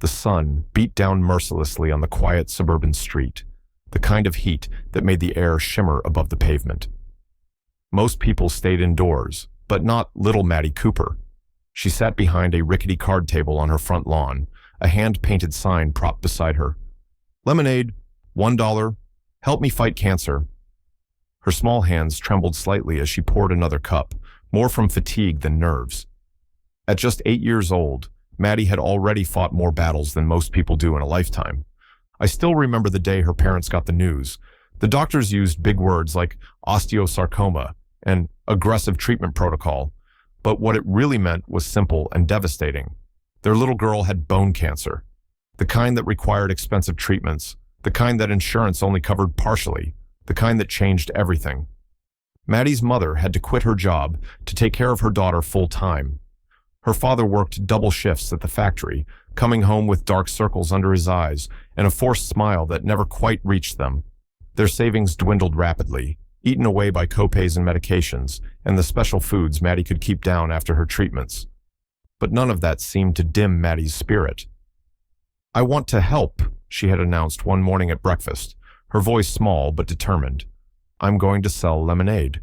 The sun beat down mercilessly on the quiet suburban street, the kind of heat that made the air shimmer above the pavement. Most people stayed indoors, but not little Maddie Cooper. She sat behind a rickety card table on her front lawn, a hand-painted sign propped beside her. "Lemonade, $1, help me fight cancer." Her small hands trembled slightly as she poured another cup, more from fatigue than nerves. At just 8 years old, Maddie had already fought more battles than most people do in a lifetime. I still remember the day her parents got the news. The doctors used big words like osteosarcoma and aggressive treatment protocol, but what it really meant was simple and devastating. Their little girl had bone cancer, the kind that required expensive treatments, the kind that insurance only covered partially, the kind that changed everything. Maddie's mother had to quit her job to take care of her daughter full-time. Her father worked double shifts at the factory, coming home with dark circles under his eyes and a forced smile that never quite reached them. Their savings dwindled rapidly, eaten away by copays and medications, and the special foods Maddie could keep down after her treatments. But none of that seemed to dim Maddie's spirit. "I want to help," she had announced one morning at breakfast, her voice small but determined. "I'm going to sell lemonade."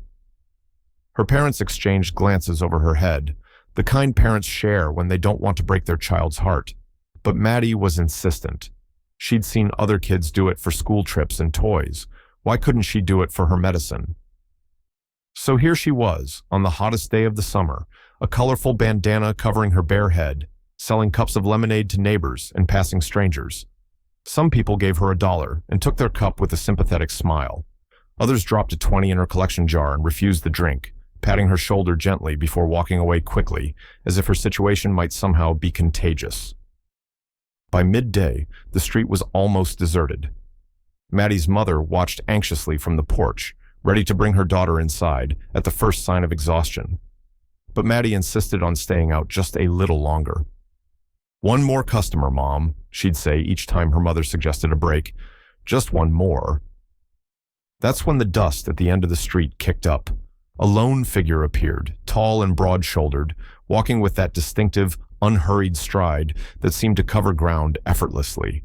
Her parents exchanged glances over her head, the kind parents share when they don't want to break their child's heart. But Maddie was insistent. She'd seen other kids do it for school trips and toys. Why couldn't she do it for her medicine? So here she was, on the hottest day of the summer, a colorful bandana covering her bare head, selling cups of lemonade to neighbors and passing strangers. Some people gave her $1 and took their cup with a sympathetic smile. Others dropped a 20 in her collection jar and refused the drink, patting her shoulder gently before walking away quickly, as if her situation might somehow be contagious. By midday, the street was almost deserted. Maddie's mother watched anxiously from the porch, ready to bring her daughter inside at the first sign of exhaustion. But Maddie insisted on staying out just a little longer. "One more customer, Mom," she'd say each time her mother suggested a break. "Just one more." That's when the dust at the end of the street kicked up. A lone figure appeared, tall and broad-shouldered, walking with that distinctive, unhurried stride that seemed to cover ground effortlessly.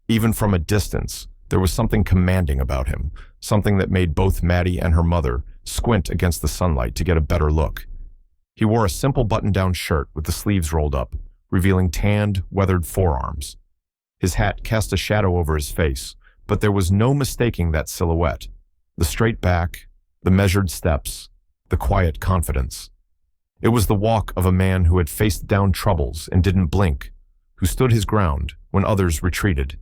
Even from a distance, there was something commanding about him, something that made both Maddie and her mother squint against the sunlight to get a better look. He wore a simple button-down shirt with the sleeves rolled up, revealing tanned, weathered forearms. His hat cast a shadow over his face, but there was no mistaking that silhouette. The straight back, the measured steps, the quiet confidence. It was the walk of a man who had faced down troubles and didn't blink, who stood his ground when others retreated.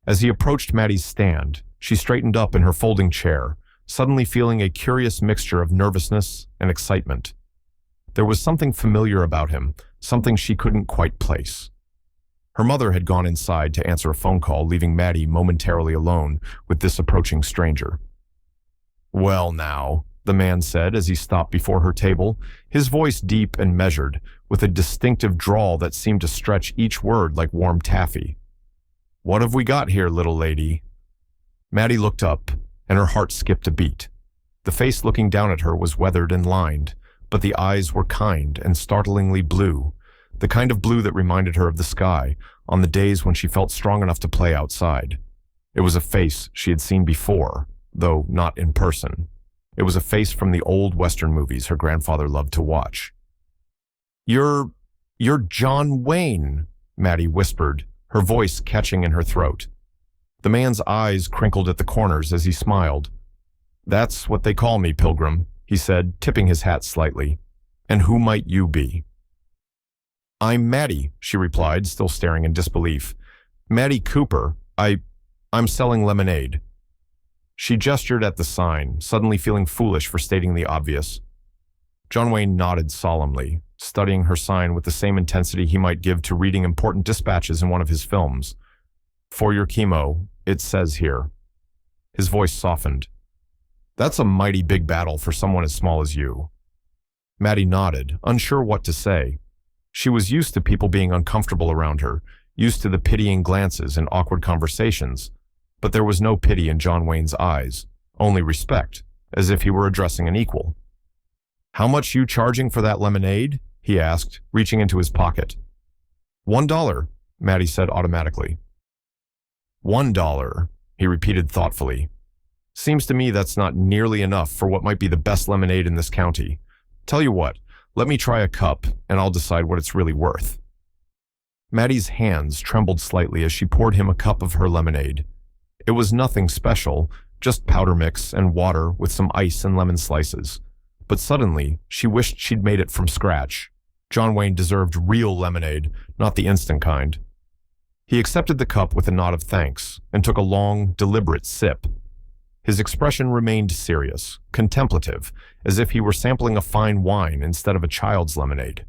As he approached Maddie's stand, she straightened up in her folding chair, suddenly feeling a curious mixture of nervousness and excitement. There was something familiar about him, something she couldn't quite place. Her mother had gone inside to answer a phone call, leaving Maddie momentarily alone with this approaching stranger. "Well now," the man said as he stopped before her table, his voice deep and measured, with a distinctive drawl that seemed to stretch each word like warm taffy. "What have we got here, little lady?" Maddie looked up, and her heart skipped a beat. The face looking down at her was weathered and lined, but the eyes were kind and startlingly blue, the kind of blue that reminded her of the sky on the days when she felt strong enough to play outside. It was a face she had seen before, though not in person. It was a face from the old Western movies her grandfather loved to watch. You're John Wayne," Maddie whispered, her voice catching in her throat. The man's eyes crinkled at the corners as he smiled. "That's what they call me, Pilgrim," he said, tipping his hat slightly. "And who might you be?" "I'm Maddie," she replied, still staring in disbelief. "Maddie Cooper. I'm selling lemonade." She gestured at the sign, suddenly feeling foolish for stating the obvious. John Wayne nodded solemnly, studying her sign with the same intensity he might give to reading important dispatches in one of his films. "For your chemo, it says here." His voice softened. "That's a mighty big battle for someone as small as you." Maddie nodded, unsure what to say. She was used to people being uncomfortable around her, used to the pitying glances and awkward conversations. But there was no pity in John Wayne's eyes, only respect, as if he were addressing an equal. "How much you charging for that lemonade?" he asked, reaching into his pocket. $1, Maddie said automatically. $1, he repeated thoughtfully. Seems to me that's not nearly enough for what might be the best lemonade in this county. Tell you what, let me try a cup and I'll decide what it's really worth. Maddie's hands trembled slightly as she poured him a cup of her lemonade. It was nothing special, just powder mix and water with some ice and lemon slices. But suddenly, she wished she'd made it from scratch. John Wayne deserved real lemonade, not the instant kind. He accepted the cup with a nod of thanks and took a long, deliberate sip. His expression remained serious, contemplative, as if he were sampling a fine wine instead of a child's lemonade.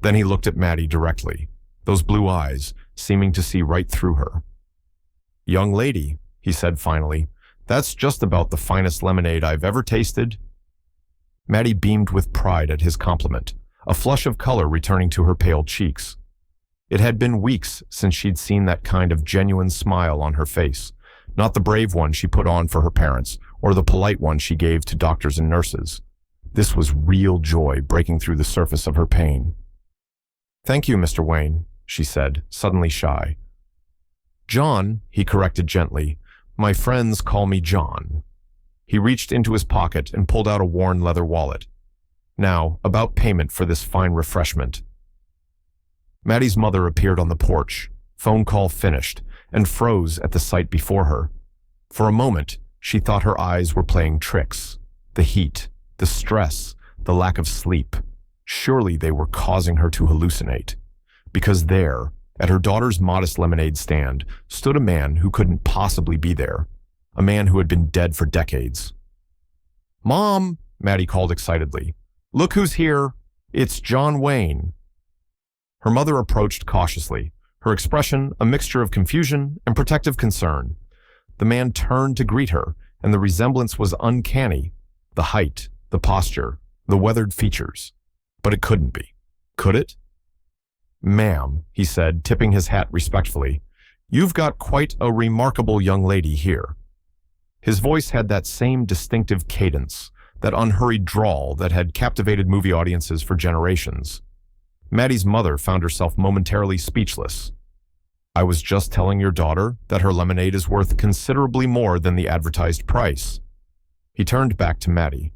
Then he looked at Maddie directly, those blue eyes seeming to see right through her. "Young lady," he said finally, "that's just about the finest lemonade I've ever tasted." Maddie beamed with pride at his compliment, a flush of color returning to her pale cheeks. It had been weeks since she'd seen that kind of genuine smile on her face, not the brave one she put on for her parents or the polite one she gave to doctors and nurses. This was real joy breaking through the surface of her pain. "Thank you, Mr. Wayne," she said, suddenly shy. "John," he corrected gently. "My friends call me John." He reached into his pocket and pulled out a worn leather wallet. "Now, about payment for this fine refreshment." Maddie's mother appeared on the porch, phone call finished, and froze at the sight before her. For a moment, she thought her eyes were playing tricks. The heat, the stress, the lack of sleep. Surely they were causing her to hallucinate. Because there, at her daughter's modest lemonade stand, stood a man who couldn't possibly be there. A man who had been dead for decades. "Mom," Maddie called excitedly. "Look who's here. It's John Wayne." Her mother approached cautiously, her expression a mixture of confusion and protective concern. The man turned to greet her, and the resemblance was uncanny. The height, the posture, the weathered features. But it couldn't be. Could it? "Ma'am," he said, tipping his hat respectfully, "you've got quite a remarkable young lady here." His voice had that same distinctive cadence, that unhurried drawl that had captivated movie audiences for generations. Maddie's mother found herself momentarily speechless. "I was just telling your daughter that her lemonade is worth considerably more than the advertised price." He turned back to Maddie.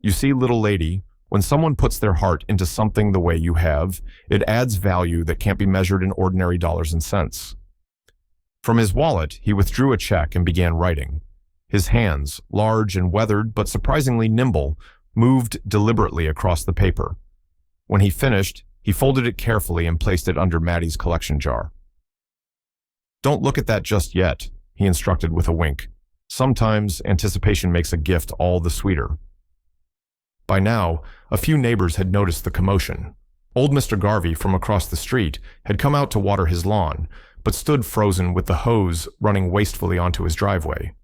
"You see, little lady, when someone puts their heart into something the way you have, it adds value that can't be measured in ordinary dollars and cents." From his wallet, he withdrew a check and began writing. His hands, large and weathered but surprisingly nimble, moved deliberately across the paper. When he finished, he folded it carefully and placed it under Maddie's collection jar. "Don't look at that just yet," he instructed with a wink. "Sometimes anticipation makes a gift all the sweeter." By now, a few neighbors had noticed the commotion. Old Mr. Garvey from across the street had come out to water his lawn, but stood frozen with the hose running wastefully onto his driveway.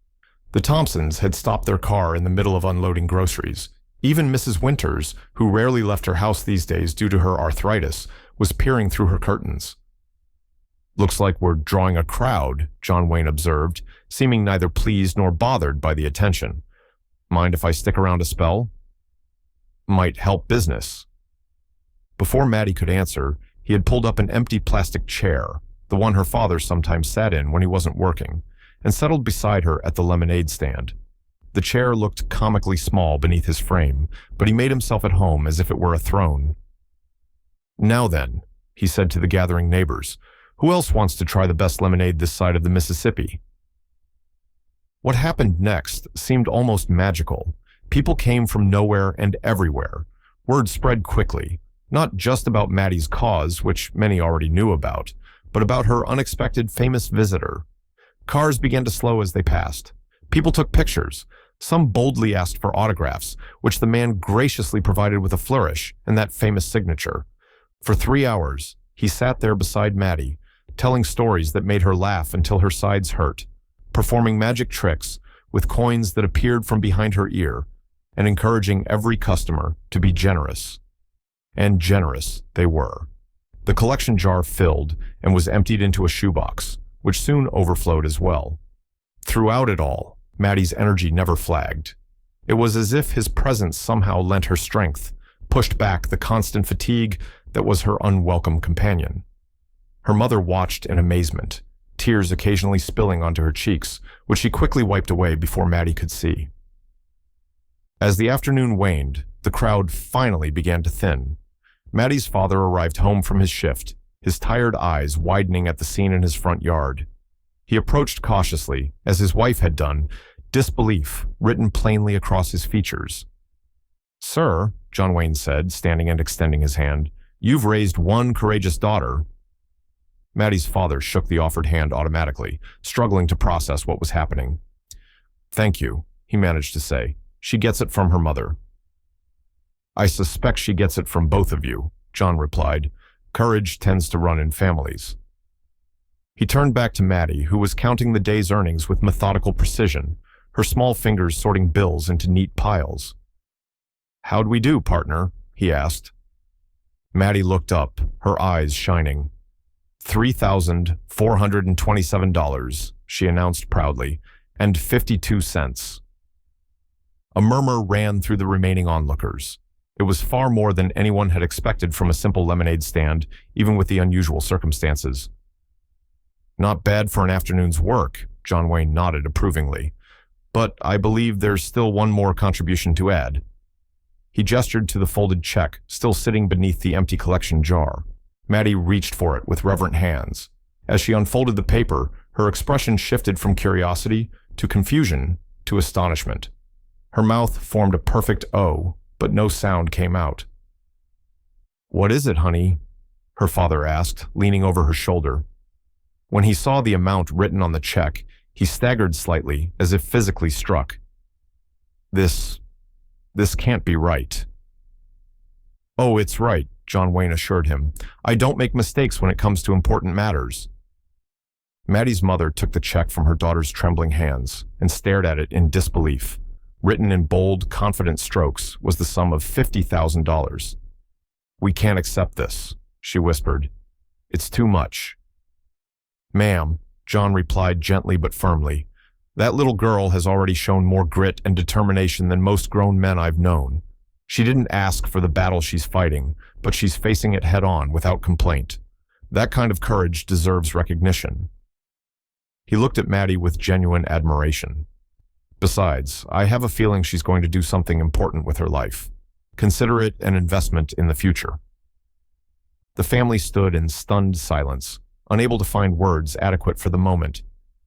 The Thompsons had stopped their car in the middle of unloading groceries. Even Mrs. Winters, who rarely left her house these days due to her arthritis, was peering through her curtains. "Looks like we're drawing a crowd," John Wayne observed, seeming neither pleased nor bothered by the attention. "Mind if I stick around a spell? Might help business." Before Maddie could answer, he had pulled up an empty plastic chair, the one her father sometimes sat in when he wasn't working, and settled beside her at the lemonade stand. The chair looked comically small beneath his frame, but he made himself at home as if it were a throne. "Now then," he said to the gathering neighbors, "who else wants to try the best lemonade this side of the Mississippi?" What happened next seemed almost magical. People came from nowhere and everywhere. Word spread quickly, not just about Maddie's cause, which many already knew about, but about her unexpected famous visitor. Cars began to slow as they passed. People took pictures. Some boldly asked for autographs, which the man graciously provided with a flourish and that famous signature. For 3 hours, he sat there beside Maddie, telling stories that made her laugh until her sides hurt, performing magic tricks with coins that appeared from behind her ear, and encouraging every customer to be generous. And generous they were. The collection jar filled and was emptied into a shoebox, which soon overflowed as well. Throughout it all, Maddie's energy never flagged. It was as if his presence somehow lent her strength, pushed back the constant fatigue that was her unwelcome companion. Her mother watched in amazement, tears occasionally spilling onto her cheeks, which she quickly wiped away before Maddie could see. As the afternoon waned, the crowd finally began to thin. Maddie's father arrived home from his shift, his tired eyes widening at the scene in his front yard. He approached cautiously, as his wife had done, disbelief written plainly across his features. "Sir," John Wayne said, standing and extending his hand, "you've raised one courageous daughter." Maddie's father shook the offered hand automatically, struggling to process what was happening. "Thank you," he managed to say. "She gets it from her mother." "I suspect she gets it from both of you," John replied. "Courage tends to run in families." He turned back to Maddie, who was counting the day's earnings with methodical precision, her small fingers sorting bills into neat piles. "How'd we do, partner?" he asked. Maddie looked up, her eyes shining. $3,427, she announced proudly, and 52 cents. A murmur ran through the remaining onlookers. It was far more than anyone had expected from a simple lemonade stand, even with the unusual circumstances. "Not bad for an afternoon's work," John Wayne nodded approvingly. "But I believe there's still one more contribution to add." He gestured to the folded check, still sitting beneath the empty collection jar. Maddie reached for it with reverent hands. As she unfolded the paper, her expression shifted from curiosity to confusion to astonishment. Her mouth formed a perfect O, but no sound came out. "What is it, honey?" her father asked, leaning over her shoulder. When he saw the amount written on the check, he staggered slightly, as if physically struck. This can't be right." "Oh, it's right," John Wayne assured him. "I don't make mistakes when it comes to important matters." Maddie's mother took the check from her daughter's trembling hands and stared at it in disbelief. Written in bold, confident strokes was the sum of $50,000. "We can't accept this," she whispered. "It's too much." "Ma'am," John replied gently but firmly, "that little girl has already shown more grit and determination than most grown men I've known. She didn't ask for the battle she's fighting, but she's facing it head-on without complaint. That kind of courage deserves recognition." He looked at Maddie with genuine admiration. "Besides, I have a feeling she's going to do something important with her life. Consider it an investment in the future." The family stood in stunned silence, unable to find words adequate for the moment.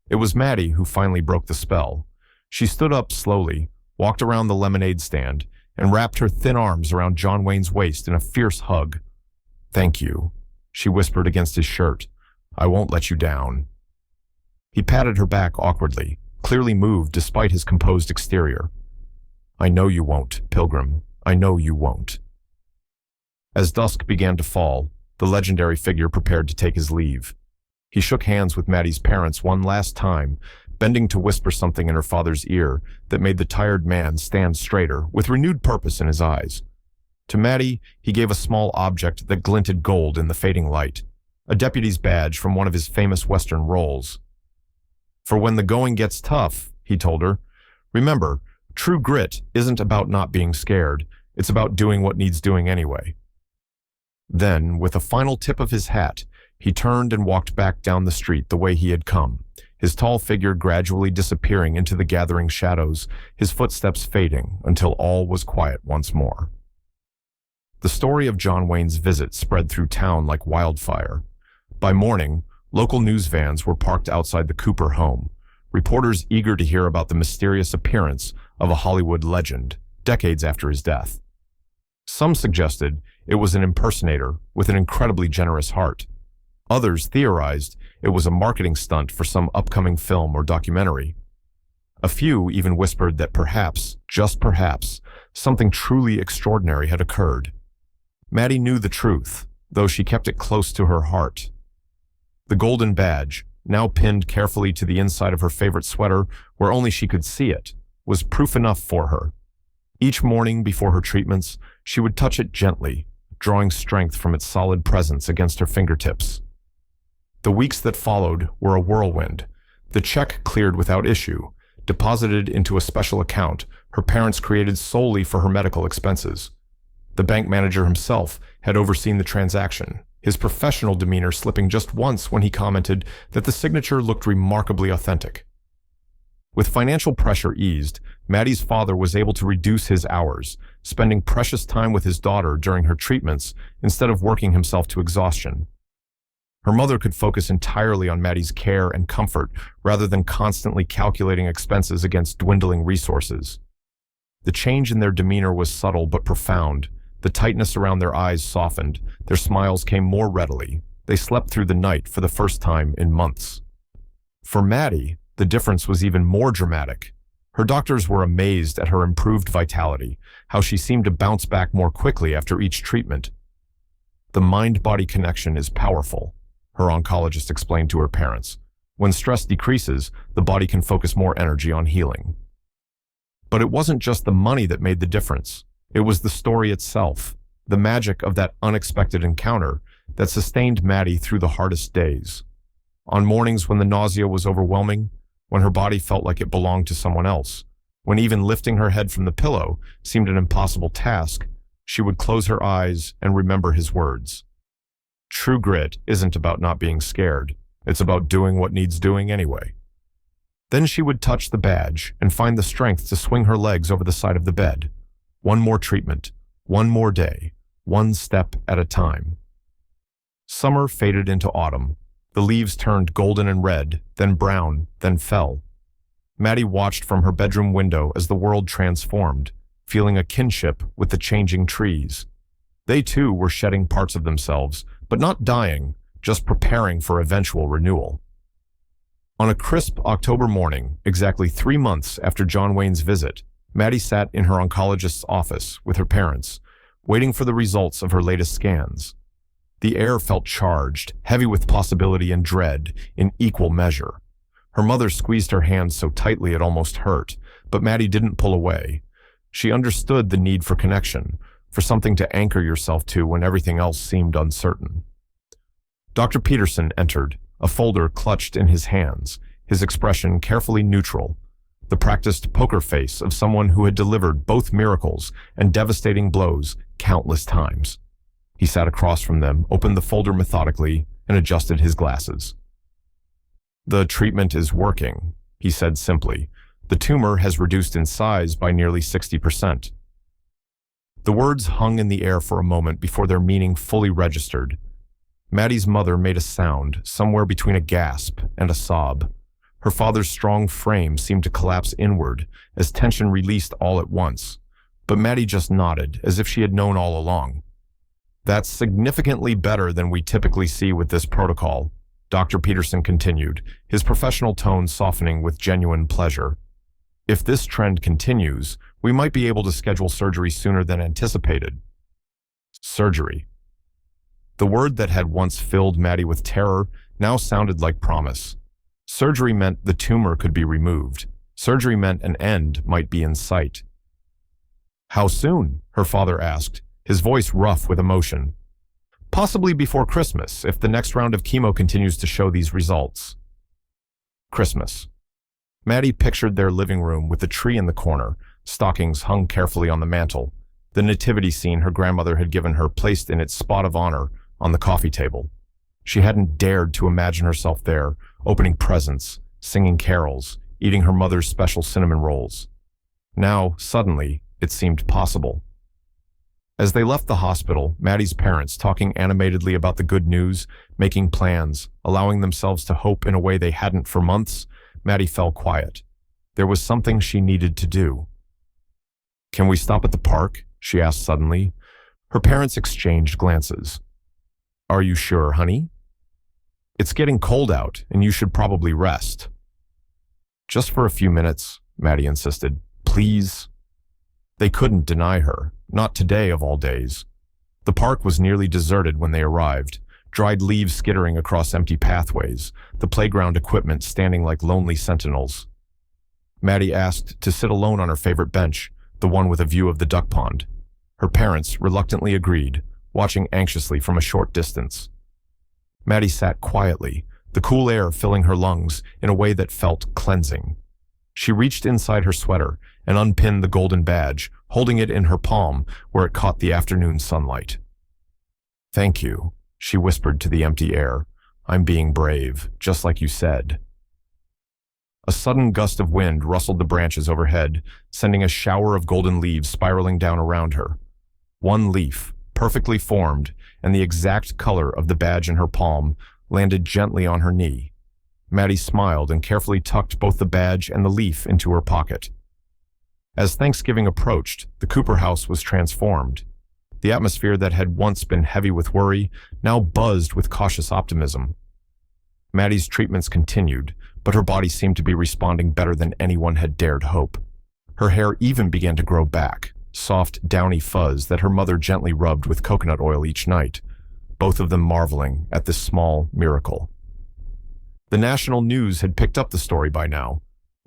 It was Maddie who finally broke the spell. She stood up slowly, walked around the lemonade stand, and wrapped her thin arms around John Wayne's waist in a fierce hug. "Thank you," she whispered against his shirt. "I won't let you down." He patted her back awkwardly, clearly moved despite his composed exterior. "I know you won't, Pilgrim. I know you won't." As dusk began to fall, the legendary figure prepared to take his leave. He shook hands with Maddie's parents one last time, bending to whisper something in her father's ear that made the tired man stand straighter, with renewed purpose in his eyes. To Maddie, he gave a small object that glinted gold in the fading light, a deputy's badge from one of his famous Western roles. "For when the going gets tough," he told her, "remember, true grit isn't about not being scared, it's about doing what needs doing anyway." Then, with a final tip of his hat, he turned and walked back down the street the way he had come, his tall figure gradually disappearing into the gathering shadows, his footsteps fading until all was quiet once more. The story of John Wayne's visit spread through town like wildfire. By morning, local news vans were parked outside the Cooper home, reporters eager to hear about the mysterious appearance of a Hollywood legend, decades after his death. Some suggested it was an impersonator with an incredibly generous heart. Others theorized it was a marketing stunt for some upcoming film or documentary. A few even whispered that perhaps, just perhaps, something truly extraordinary had occurred. Maddie knew the truth, though she kept it close to her heart. The golden badge, now pinned carefully to the inside of her favorite sweater where only she could see it, was proof enough for her. Each morning before her treatments, she would touch it gently, drawing strength from its solid presence against her fingertips. The weeks that followed were a whirlwind. The check cleared without issue, deposited into a special account her parents created solely for her medical expenses. The bank manager himself had overseen the transaction, his professional demeanor slipping just once when he commented that the signature looked remarkably authentic. With financial pressure eased, Maddie's father was able to reduce his hours, spending precious time with his daughter during her treatments instead of working himself to exhaustion. Her mother could focus entirely on Maddie's care and comfort rather than constantly calculating expenses against dwindling resources. The change in their demeanor was subtle but profound. The tightness around their eyes softened. Their smiles came more readily. They slept through the night for the first time in months. For Maddie, the difference was even more dramatic. Her doctors were amazed at her improved vitality, how she seemed to bounce back more quickly after each treatment. The mind-body connection is powerful, her oncologist explained to her parents. When stress decreases, the body can focus more energy on healing. But it wasn't just the money that made the difference. It was the story itself, the magic of that unexpected encounter that sustained Maddie through the hardest days. On mornings when the nausea was overwhelming, when her body felt like it belonged to someone else, when even lifting her head from the pillow seemed an impossible task, she would close her eyes and remember his words. True grit isn't about not being scared. It's about doing what needs doing anyway. Then she would touch the badge and find the strength to swing her legs over the side of the bed. One more treatment, one more day, one step at a time. Summer faded into autumn. The leaves turned golden and red, then brown, then fell. Maddie watched from her bedroom window as the world transformed, feeling a kinship with the changing trees. They too were shedding parts of themselves, but not dying, just preparing for eventual renewal. On a crisp October morning, exactly 3 months after John Wayne's visit, Maddie sat in her oncologist's office with her parents, waiting for the results of her latest scans. The air felt charged, heavy with possibility and dread, in equal measure. Her mother squeezed her hand so tightly it almost hurt, but Maddie didn't pull away. She understood the need for connection, for something to anchor yourself to when everything else seemed uncertain. Dr. Peterson entered, a folder clutched in his hands, his expression carefully neutral, the practiced poker face of someone who had delivered both miracles and devastating blows countless times. He sat across from them, opened the folder methodically, and adjusted his glasses. "The treatment is working," he said simply. "The tumor has reduced in size by nearly 60%. The words hung in the air for a moment before their meaning fully registered. Maddie's mother made a sound, somewhere between a gasp and a sob. Her father's strong frame seemed to collapse inward, as tension released all at once. But Maddie just nodded, as if she had known all along. "That's significantly better than we typically see with this protocol," Dr. Peterson continued, his professional tone softening with genuine pleasure. "If this trend continues, we might be able to schedule surgery sooner than anticipated." Surgery. The word that had once filled Maddie with terror now sounded like promise. Surgery meant the tumor could be removed. Surgery meant an end might be in sight. "How soon?" her father asked, his voice rough with emotion. "Possibly before Christmas, if the next round of chemo continues to show these results." Christmas. Maddie pictured their living room with the tree in the corner, stockings hung carefully on the mantel, the nativity scene her grandmother had given her placed in its spot of honor on the coffee table. She hadn't dared to imagine herself there, opening presents, singing carols, eating her mother's special cinnamon rolls. Now, suddenly, it seemed possible. As they left the hospital, Maddie's parents talking animatedly about the good news, making plans, allowing themselves to hope in a way they hadn't for months, Maddie fell quiet. There was something she needed to do. "Can we stop at the park?" she asked suddenly. Her parents exchanged glances. "Are you sure, honey? It's getting cold out, and you should probably rest." "Just for a few minutes," Maddie insisted. "Please." They couldn't deny her, not today of all days. The park was nearly deserted when they arrived, dried leaves skittering across empty pathways, the playground equipment standing like lonely sentinels. Maddie asked to sit alone on her favorite bench, the one with a view of the duck pond. Her parents reluctantly agreed, watching anxiously from a short distance. Maddie sat quietly, the cool air filling her lungs in a way that felt cleansing. She reached inside her sweater and unpinned the golden badge, holding it in her palm where it caught the afternoon sunlight. "Thank you," she whispered to the empty air. I'm being brave, just like you said. A sudden gust of wind rustled the branches overhead, sending a shower of golden leaves spiraling down around her. One leaf, perfectly formed and the exact color of the badge in her palm, landed gently on her knee. Maddie smiled and carefully tucked both the badge and the leaf into her pocket. As Thanksgiving approached, the Cooper house was transformed. The atmosphere that had once been heavy with worry now buzzed with cautious optimism. Maddie's treatments continued, but her body seemed to be responding better than anyone had dared hope. Her hair even began to grow back, soft, downy fuzz that her mother gently rubbed with coconut oil each night, both of them marveling at this small miracle. The national news had picked up the story by now.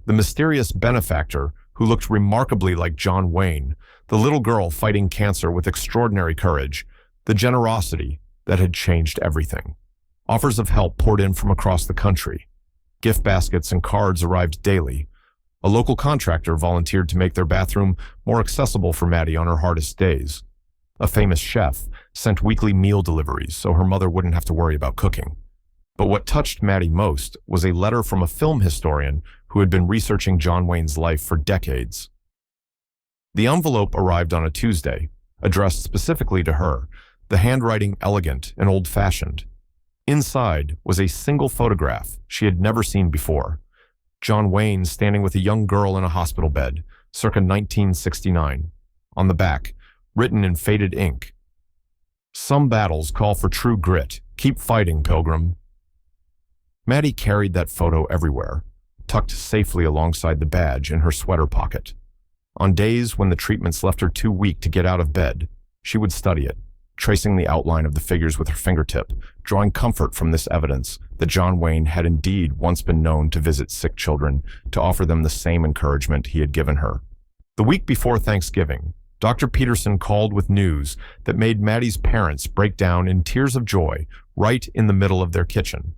The mysterious benefactor, who looked remarkably like John Wayne, the little girl fighting cancer with extraordinary courage, the generosity that had changed everything. Offers of help poured in from across the country. Gift baskets and cards arrived daily. A local contractor volunteered to make their bathroom more accessible for Maddie on her hardest days. A famous chef sent weekly meal deliveries so her mother wouldn't have to worry about cooking. But what touched Maddie most was a letter from a film historian who had been researching John Wayne's life for decades. The envelope arrived on a Tuesday, addressed specifically to her, the handwriting elegant and old-fashioned. Inside was a single photograph she had never seen before. John Wayne standing with a young girl in a hospital bed, circa 1969. On the back, written in faded ink, "Some battles call for true grit. Keep fighting, Pilgrim." Maddie carried that photo everywhere, tucked safely alongside the badge in her sweater pocket. On days when the treatments left her too weak to get out of bed, she would study it, tracing the outline of the figures with her fingertip, drawing comfort from this evidence that John Wayne had indeed once been known to visit sick children to offer them the same encouragement he had given her. The week before Thanksgiving, Dr. Peterson called with news that made Maddie's parents break down in tears of joy right in the middle of their kitchen.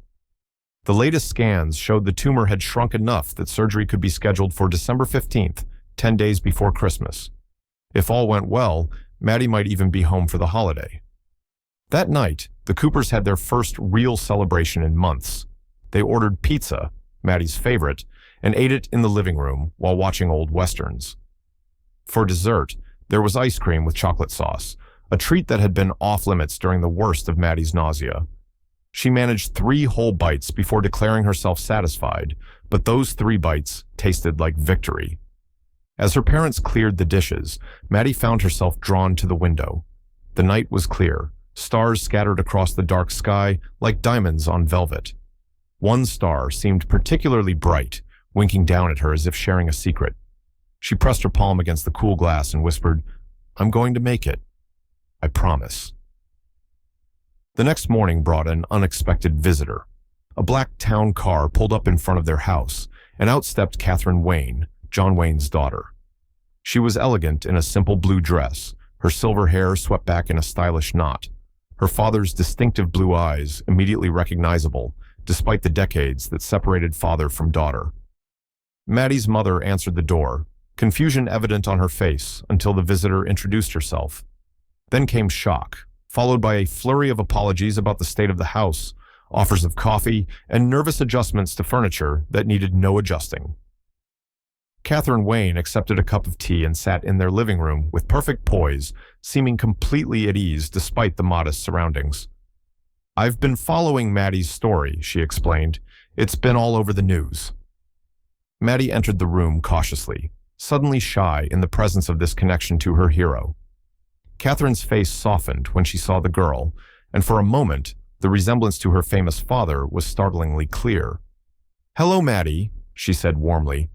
The latest scans showed the tumor had shrunk enough that surgery could be scheduled for December 15th, 10 days before Christmas. If all went well, Maddie might even be home for the holiday. That night, the Coopers had their first real celebration in months. They ordered pizza, Maddie's favorite, and ate it in the living room while watching old westerns. For dessert, there was ice cream with chocolate sauce, a treat that had been off-limits during the worst of Maddie's nausea. She managed 3 whole bites before declaring herself satisfied, but those 3 bites tasted like victory. As her parents cleared the dishes, Maddie found herself drawn to the window. The night was clear, stars scattered across the dark sky like diamonds on velvet. One star seemed particularly bright, winking down at her as if sharing a secret. She pressed her palm against the cool glass and whispered, "I'm going to make it. I promise." The next morning brought an unexpected visitor. A black town car pulled up in front of their house, and out stepped Catherine Wayne, John Wayne's daughter. She was elegant in a simple blue dress, her silver hair swept back in a stylish knot. Her father's distinctive blue eyes, immediately recognizable, despite the decades that separated father from daughter. Maddie's mother answered the door, confusion evident on her face until the visitor introduced herself. Then came shock, followed by a flurry of apologies about the state of the house, offers of coffee, and nervous adjustments to furniture that needed no adjusting. Catherine Wayne accepted a cup of tea and sat in their living room with perfect poise, seeming completely at ease despite the modest surroundings. "I've been following Maddie's story," she explained. "It's been all over the news." Maddie entered the room cautiously, suddenly shy in the presence of this connection to her hero. Catherine's face softened when she saw the girl, and for a moment, the resemblance to her famous father was startlingly clear. "Hello, Maddie," she said warmly.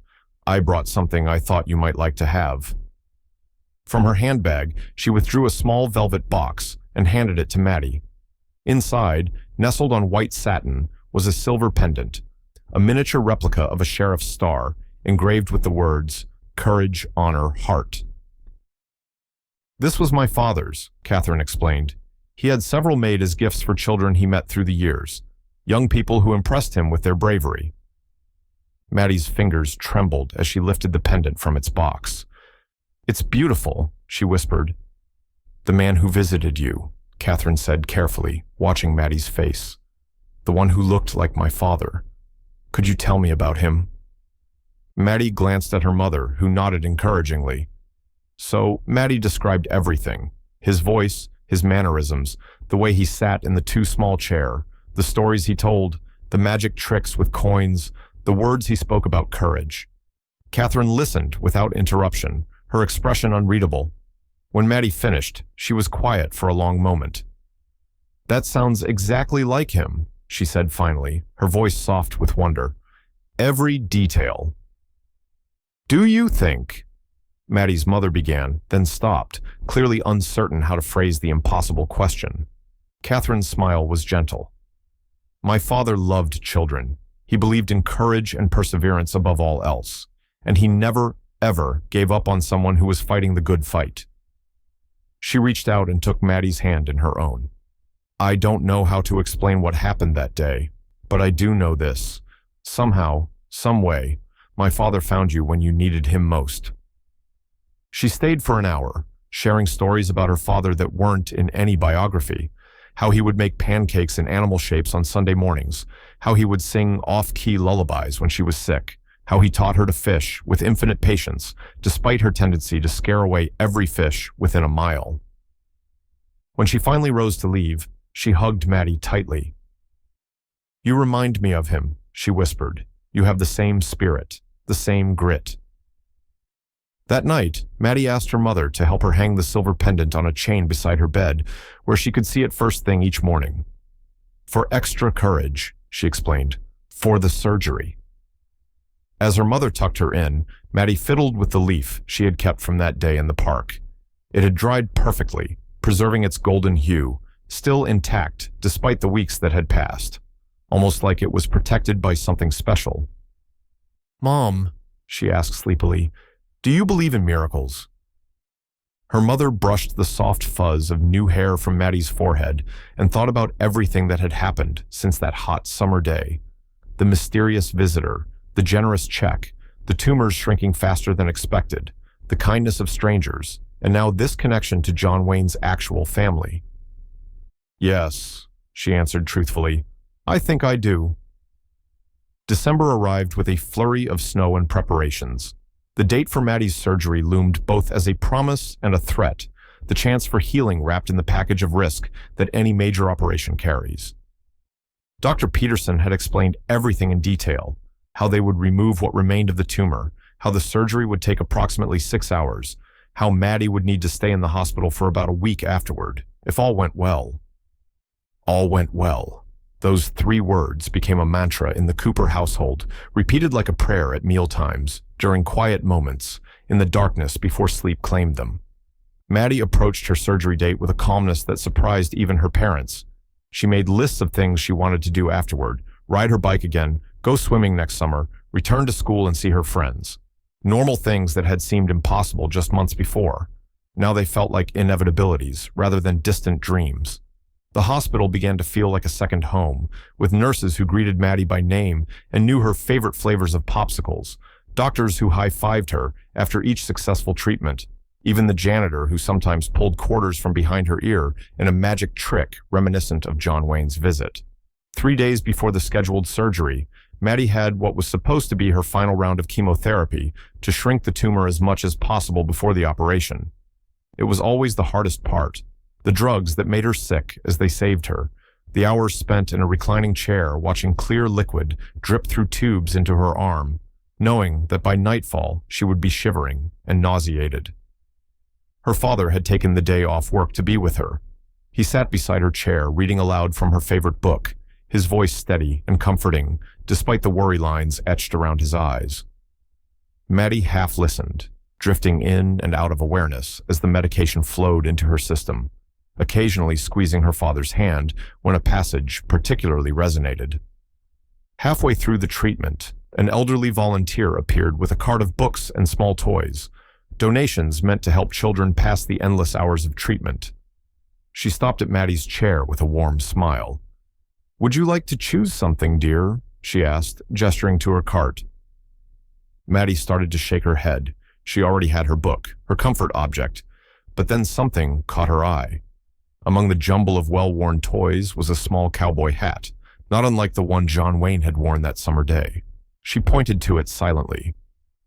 "I brought something I thought you might like to have." From her handbag, she withdrew a small velvet box and handed it to Maddie. Inside, nestled on white satin, was a silver pendant, a miniature replica of a sheriff's star, engraved with the words, "Courage, Honor, Heart." "This was my father's," Catherine explained. "He had several made as gifts for children he met through the years, young people who impressed him with their bravery." Maddie's fingers trembled as she lifted the pendant from its box. "It's beautiful," she whispered. "The man who visited you," Catherine said carefully, watching Maddie's face. "The one who looked like my father. Could you tell me about him?" Maddie glanced at her mother, who nodded encouragingly. So Maddie described everything: his voice, his mannerisms, the way he sat in the too small chair, the stories he told, the magic tricks with coins, the words he spoke about courage. Catherine listened without interruption, her expression unreadable. When Maddie finished, she was quiet for a long moment. "That sounds exactly like him," she said finally, her voice soft with wonder. "Every detail." "Do you think?" Maddie's mother began, then stopped, clearly uncertain how to phrase the impossible question. Catherine's smile was gentle. "My father loved children. He believed in courage and perseverance above all else, and he never, ever gave up on someone who was fighting the good fight." She reached out and took Maddie's hand in her own. "I don't know how to explain what happened that day, but I do know this. Somehow, some way, my father found you when you needed him most." She stayed for an hour, sharing stories about her father that weren't in any biography: how he would make pancakes in animal shapes on Sunday mornings, how he would sing off-key lullabies when she was sick, how he taught her to fish with infinite patience, despite her tendency to scare away every fish within a mile. When she finally rose to leave, she hugged Maddie tightly. "You remind me of him," she whispered. "You have the same spirit, the same grit." That night, Maddie asked her mother to help her hang the silver pendant on a chain beside her bed, where she could see it first thing each morning. "For extra courage," she explained, "for the surgery." As her mother tucked her in, Maddie fiddled with the leaf she had kept from that day in the park. It had dried perfectly, preserving its golden hue, still intact despite the weeks that had passed, almost like it was protected by something special. "Mom," she asked sleepily, "do you believe in miracles?" Her mother brushed the soft fuzz of new hair from Maddie's forehead and thought about everything that had happened since that hot summer day. The mysterious visitor, the generous check, the tumors shrinking faster than expected, the kindness of strangers, and now this connection to John Wayne's actual family. "Yes," she answered truthfully, "I think I do." December arrived with a flurry of snow and preparations. The date for Maddie's surgery loomed both as a promise and a threat, the chance for healing wrapped in the package of risk that any major operation carries. Dr. Peterson had explained everything in detail: how they would remove what remained of the tumor, how the surgery would take approximately 6 hours, how Maddie would need to stay in the hospital for about a week afterward, if all went well. All went well. Those 3 words became a mantra in the Cooper household, repeated like a prayer at mealtimes, during quiet moments, in the darkness before sleep claimed them. Maddie approached her surgery date with a calmness that surprised even her parents. She made lists of things she wanted to do afterward: ride her bike again, go swimming next summer, return to school and see her friends. Normal things that had seemed impossible just months before. Now they felt like inevitabilities rather than distant dreams. The hospital began to feel like a second home, with nurses who greeted Maddie by name and knew her favorite flavors of popsicles, doctors who high-fived her after each successful treatment, even the janitor who sometimes pulled quarters from behind her ear in a magic trick reminiscent of John Wayne's visit. 3 days before the scheduled surgery, Maddie had what was supposed to be her final round of chemotherapy to shrink the tumor as much as possible before the operation. It was always the hardest part: the drugs that made her sick as they saved her, the hours spent in a reclining chair watching clear liquid drip through tubes into her arm, knowing that by nightfall she would be shivering and nauseated. Her father had taken the day off work to be with her. He sat beside her chair, reading aloud from her favorite book, his voice steady and comforting, despite the worry lines etched around his eyes. Maddie half listened, drifting in and out of awareness as the medication flowed into her system, occasionally squeezing her father's hand when a passage particularly resonated. Halfway through the treatment, an elderly volunteer appeared with a cart of books and small toys, donations meant to help children pass the endless hours of treatment. She stopped at Maddie's chair with a warm smile. "Would you like to choose something, dear?" she asked, gesturing to her cart. Maddie started to shake her head. She already had her book, her comfort object, but then something caught her eye. Among the jumble of well-worn toys was a small cowboy hat, not unlike the one John Wayne had worn that summer day. She pointed to it silently.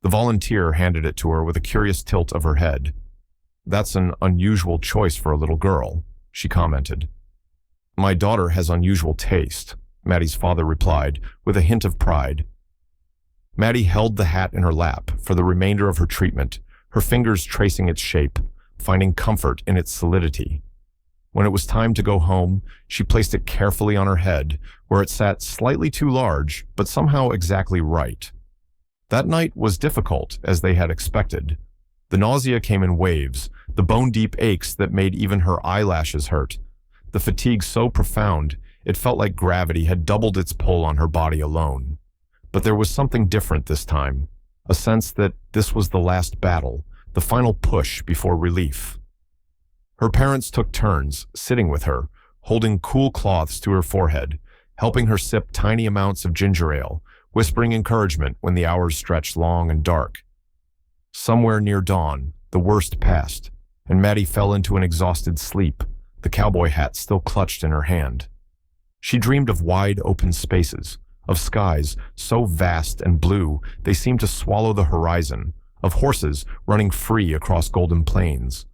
The volunteer handed it to her with a curious tilt of her head. "That's an unusual choice for a little girl," she commented. "My daughter has unusual taste," Maddie's father replied, with a hint of pride. Maddie held the hat in her lap for the remainder of her treatment, her fingers tracing its shape, finding comfort in its solidity. When it was time to go home, she placed it carefully on her head, where it sat slightly too large, but somehow exactly right. That night was difficult, as they had expected. The nausea came in waves, the bone-deep aches that made even her eyelashes hurt. The fatigue so profound, it felt like gravity had doubled its pull on her body alone. But there was something different this time, a sense that this was the last battle, the final push before relief. Her parents took turns, sitting with her, holding cool cloths to her forehead, helping her sip tiny amounts of ginger ale, whispering encouragement when the hours stretched long and dark. Somewhere near dawn, the worst passed, and Maddie fell into an exhausted sleep, the cowboy hat still clutched in her hand. She dreamed of wide open spaces, of skies so vast and blue they seemed to swallow the horizon, of horses running free across golden plains.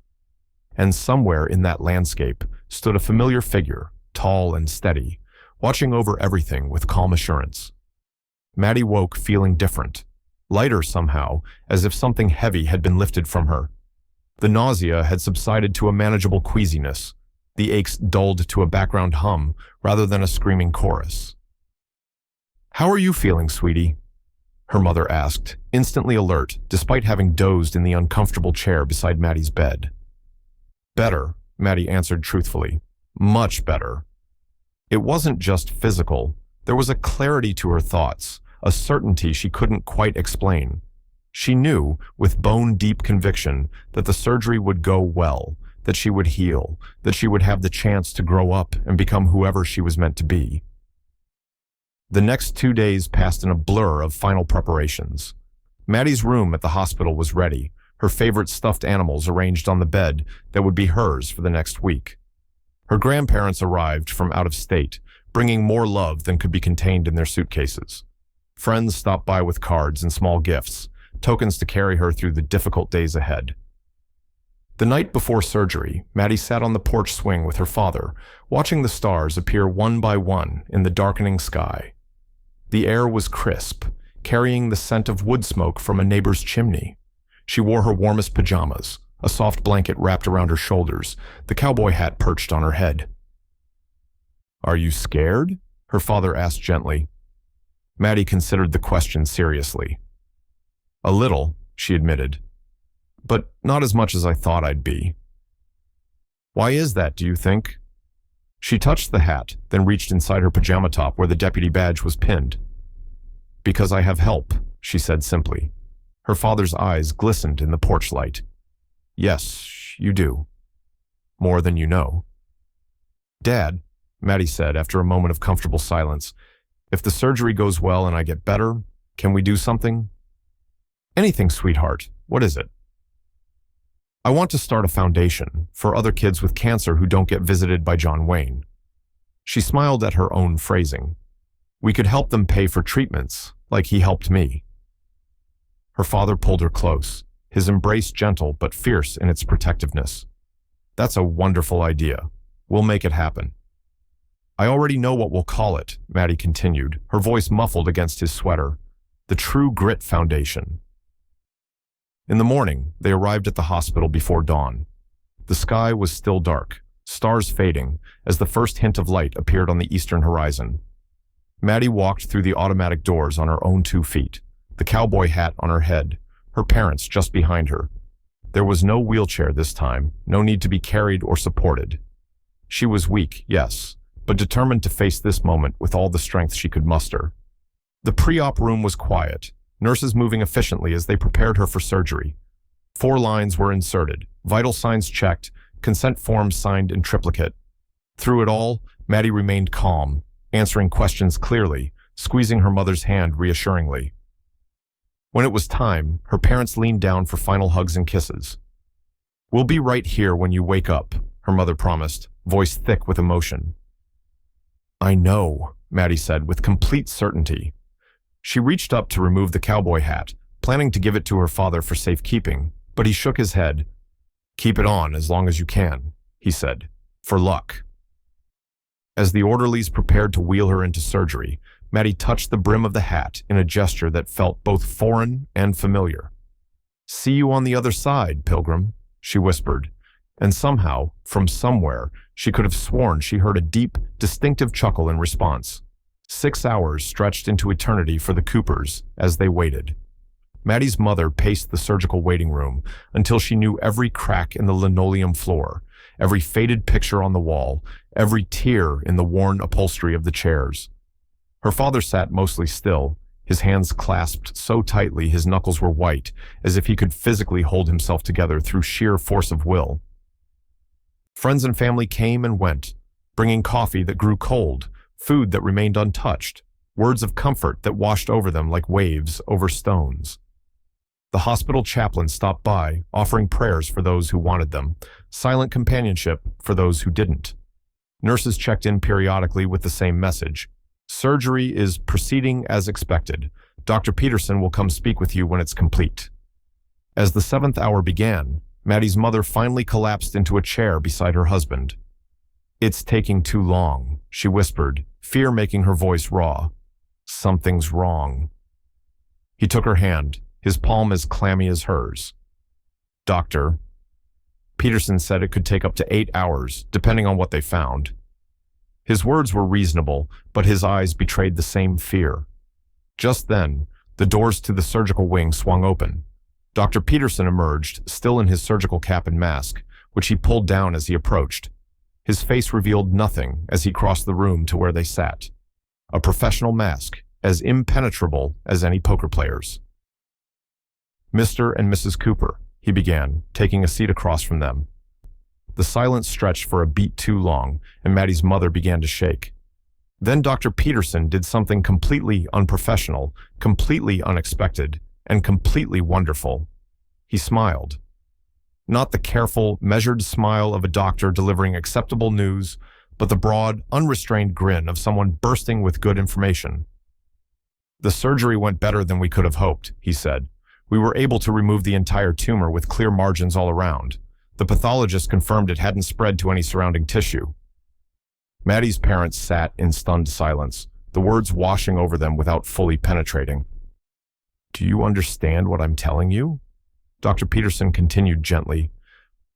And somewhere in that landscape stood a familiar figure, tall and steady, watching over everything with calm assurance. Maddie woke feeling different, lighter somehow, as if something heavy had been lifted from her. The nausea had subsided to a manageable queasiness, the aches dulled to a background hum rather than a screaming chorus. "How are you feeling, sweetie?" her mother asked, instantly alert despite having dozed in the uncomfortable chair beside Maddie's bed. "Better," Maddie answered truthfully. "Much better." It wasn't just physical. There was a clarity to her thoughts, a certainty she couldn't quite explain. She knew, with bone-deep conviction, that the surgery would go well, that she would heal, that she would have the chance to grow up and become whoever she was meant to be. The next 2 days passed in a blur of final preparations. Maddie's room at the hospital was ready, her favorite stuffed animals arranged on the bed that would be hers for the next week. Her grandparents arrived from out of state, bringing more love than could be contained in their suitcases. Friends stopped by with cards and small gifts, tokens to carry her through the difficult days ahead. The night before surgery, Maddie sat on the porch swing with her father, watching the stars appear one by one in the darkening sky. The air was crisp, carrying the scent of wood smoke from a neighbor's chimney. She wore her warmest pajamas, a soft blanket wrapped around her shoulders, the cowboy hat perched on her head. "Are you scared?" her father asked gently. Maddie considered the question seriously. "A little," she admitted, "but not as much as I thought I'd be." "Why is that, do you think?" She touched the hat, then reached inside her pajama top where the deputy badge was pinned. "Because I have help," she said simply. Her father's eyes glistened in the porch light. "Yes, you do. More than you know." "Dad," Maddie said after a moment of comfortable silence, "if the surgery goes well and I get better, can we do something?" "Anything, sweetheart. What is it?" "I want to start a foundation for other kids with cancer who don't get visited by John Wayne." She smiled at her own phrasing. "We could help them pay for treatments, like he helped me." Her father pulled her close, his embrace gentle but fierce in its protectiveness. "That's a wonderful idea. We'll make it happen." "I already know what we'll call it," Maddie continued, her voice muffled against his sweater. "The True Grit Foundation." In the morning, they arrived at the hospital before dawn. The sky was still dark, stars fading, as the first hint of light appeared on the eastern horizon. Maddie walked through the automatic doors on her own 2 feet, the cowboy hat on her head, her parents just behind her. There was no wheelchair this time, no need to be carried or supported. She was weak, yes, but determined to face this moment with all the strength she could muster. The pre-op room was quiet, nurses moving efficiently as they prepared her for surgery. 4 lines were inserted, vital signs checked, consent forms signed in triplicate. Through it all, Maddie remained calm, answering questions clearly, squeezing her mother's hand reassuringly. When it was time, her parents leaned down for final hugs and kisses. "We'll be right here when you wake up," her mother promised, voice thick with emotion. "I know," Maddie said with complete certainty. She reached up to remove the cowboy hat, planning to give it to her father for safekeeping, but he shook his head. "Keep it on as long as you can," he said, "for luck." As the orderlies prepared to wheel her into surgery, Maddie touched the brim of the hat in a gesture that felt both foreign and familiar. "See you on the other side, Pilgrim," she whispered, and somehow, from somewhere, she could have sworn she heard a deep, distinctive chuckle in response. 6 hours stretched into eternity for the Coopers as they waited. Maddie's mother paced the surgical waiting room until she knew every crack in the linoleum floor, every faded picture on the wall, every tear in the worn upholstery of the chairs. Her father sat mostly still, his hands clasped so tightly his knuckles were white, as if he could physically hold himself together through sheer force of will. Friends and family came and went, bringing coffee that grew cold, food that remained untouched, words of comfort that washed over them like waves over stones. The hospital chaplain stopped by, offering prayers for those who wanted them, silent companionship for those who didn't. Nurses checked in periodically with the same message. "Surgery is proceeding as expected. Dr. Peterson will come speak with you when it's complete." As the 7th hour began, Maddie's mother finally collapsed into a chair beside her husband. "It's taking too long," she whispered, fear making her voice raw. "Something's wrong." He took her hand, his palm as clammy as hers. "Doctor." Peterson said it could take up to 8 hours, depending on what they found. His words were reasonable, but his eyes betrayed the same fear. Just then, the doors to the surgical wing swung open. Dr. Peterson emerged, still in his surgical cap and mask, which he pulled down as he approached. His face revealed nothing as he crossed the room to where they sat. A professional mask, as impenetrable as any poker player's. "Mr. and Mrs. Cooper," he began, taking a seat across from them. The silence stretched for a beat too long, and Maddie's mother began to shake. Then Dr. Peterson did something completely unprofessional, completely unexpected, and completely wonderful. He smiled. Not the careful, measured smile of a doctor delivering acceptable news, but the broad, unrestrained grin of someone bursting with good information. "The surgery went better than we could have hoped," he said. "We were able to remove the entire tumor with clear margins all around. The pathologist confirmed it hadn't spread to any surrounding tissue." Maddie's parents sat in stunned silence, the words washing over them without fully penetrating. "Do you understand what I'm telling you?" Dr. Peterson continued gently.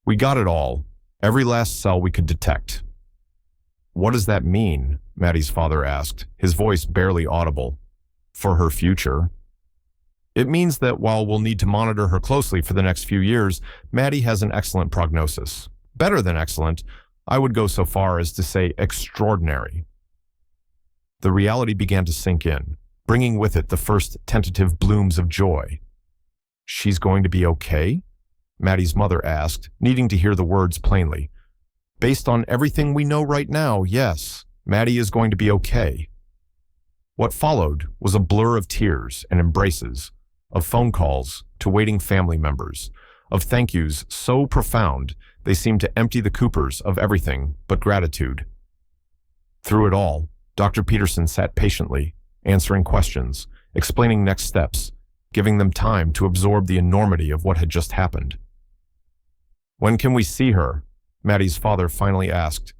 "We got it all, every last cell we could detect." "What does that mean?" Maddie's father asked, his voice barely audible. "For her future?" "It means that while we'll need to monitor her closely for the next few years, Maddie has an excellent prognosis. Better than excellent, I would go so far as to say extraordinary." The reality began to sink in, bringing with it the first tentative blooms of joy. "She's going to be okay?" Maddie's mother asked, needing to hear the words plainly. "Based on everything we know right now, yes, Maddie is going to be okay." What followed was a blur of tears and embraces, of phone calls to waiting family members, of thank yous so profound they seemed to empty the Coopers of everything but gratitude. Through it all, Dr. Peterson sat patiently, answering questions, explaining next steps, giving them time to absorb the enormity of what had just happened. "When can we see her?" Maddie's father finally asked.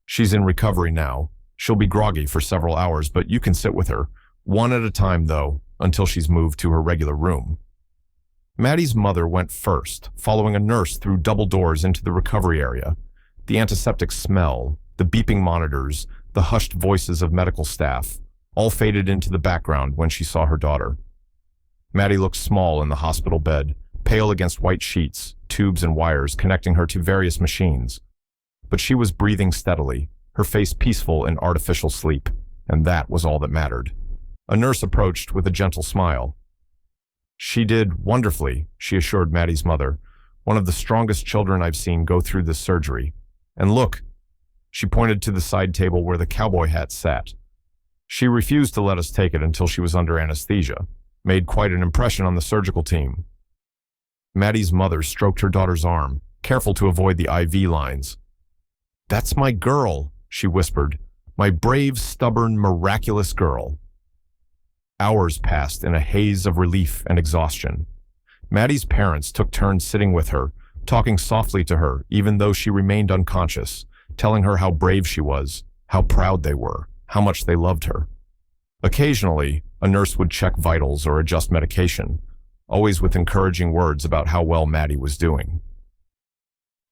"She's in recovery now. She'll be groggy for several hours, but you can sit with her, one at a time though, until she's moved to her regular room." Maddie's mother went first, following a nurse through double doors into the recovery area. The antiseptic smell, the beeping monitors, the hushed voices of medical staff, all faded into the background when she saw her daughter. Maddie looked small in the hospital bed, pale against white sheets, tubes and wires connecting her to various machines. But she was breathing steadily, her face peaceful in artificial sleep, and that was all that mattered. A nurse approached with a gentle smile. "She did wonderfully," she assured Maddie's mother. "One of the strongest children I've seen go through this surgery. And look," she pointed to the side table where the cowboy hat sat. "She refused to let us take it until she was under anesthesia. Made quite an impression on the surgical team." Maddie's mother stroked her daughter's arm, careful to avoid the IV lines. "That's my girl," she whispered. "My brave, stubborn, miraculous girl." Hours passed in a haze of relief and exhaustion. Maddie's parents took turns sitting with her, talking softly to her even though she remained unconscious, telling her how brave she was, how proud they were, how much they loved her. Occasionally, a nurse would check vitals or adjust medication, always with encouraging words about how well Maddie was doing.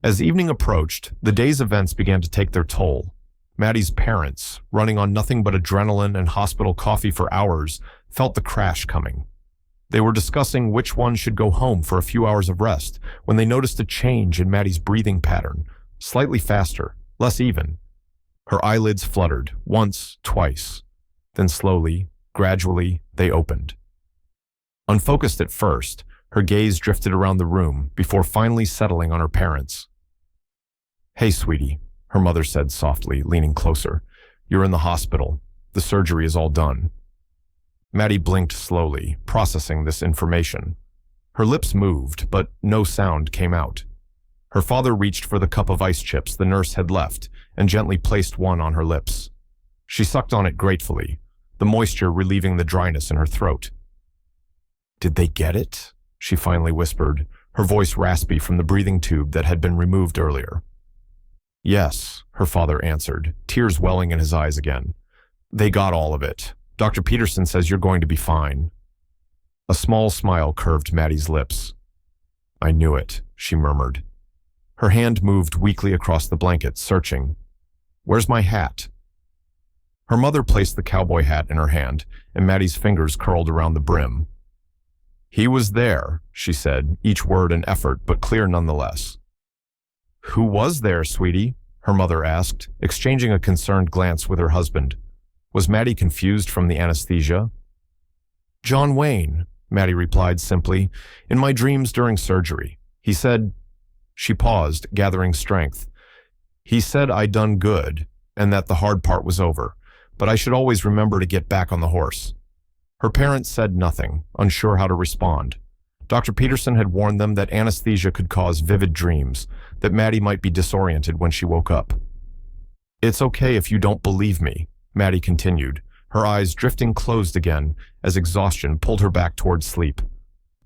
As evening approached, the day's events began to take their toll. Maddie's parents, running on nothing but adrenaline and hospital coffee for hours, felt the crash coming. They were discussing which one should go home for a few hours of rest when they noticed a change in Maddie's breathing pattern, slightly faster, less even. Her eyelids fluttered, once, twice. Then slowly, gradually, they opened. Unfocused at first, her gaze drifted around the room before finally settling on her parents. "Hey, sweetie," her mother said softly, leaning closer. "You're in the hospital. The surgery is all done." Maddie blinked slowly, processing this information. Her lips moved, but no sound came out. Her father reached for the cup of ice chips the nurse had left and gently placed one on her lips. She sucked on it gratefully, the moisture relieving the dryness in her throat. "Did they get it?" she finally whispered, her voice raspy from the breathing tube that had been removed earlier. "Yes," her father answered, tears welling in his eyes again. "They got all of it. Dr. Peterson says you're going to be fine." A small smile curved Maddie's lips. "I knew it," she murmured. Her hand moved weakly across the blanket, searching. "Where's my hat?" Her mother placed the cowboy hat in her hand, and Maddie's fingers curled around the brim. "He was there," she said, each word an effort, but clear nonetheless. "Who was there, sweetie?" her mother asked, exchanging a concerned glance with her husband. Was Maddie confused from the anesthesia? "John Wayne," Maddie replied simply, "in my dreams during surgery. He said—" She paused, gathering strength. "He said I done good, and that the hard part was over, but I should always remember to get back on the horse." Her parents said nothing, unsure how to respond. Dr. Peterson had warned them that anesthesia could cause vivid dreams, that Maddie might be disoriented when she woke up. "It's okay if you don't believe me," Maddie continued, her eyes drifting closed again as exhaustion pulled her back toward sleep.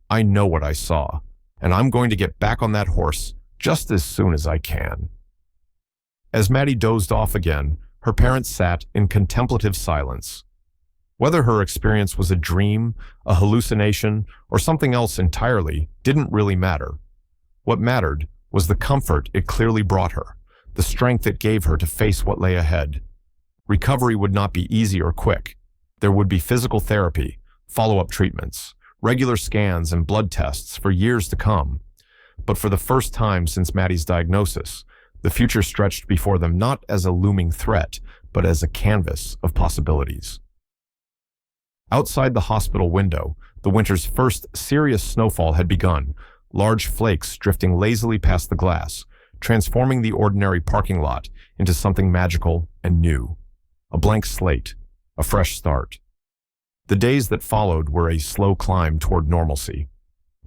"I know what I saw, and I'm going to get back on that horse just as soon as I can." As Maddie dozed off again, her parents sat in contemplative silence. Whether her experience was a dream, a hallucination, or something else entirely didn't really matter. What mattered was the comfort it clearly brought her, the strength it gave her to face what lay ahead. Recovery would not be easy or quick. There would be physical therapy, follow-up treatments, regular scans and blood tests for years to come. But for the first time since Maddie's diagnosis, the future stretched before them not as a looming threat, but as a canvas of possibilities. Outside the hospital window, the winter's first serious snowfall had begun, large flakes drifting lazily past the glass, transforming the ordinary parking lot into something magical and new. A blank slate, a fresh start. The days that followed were a slow climb toward normalcy.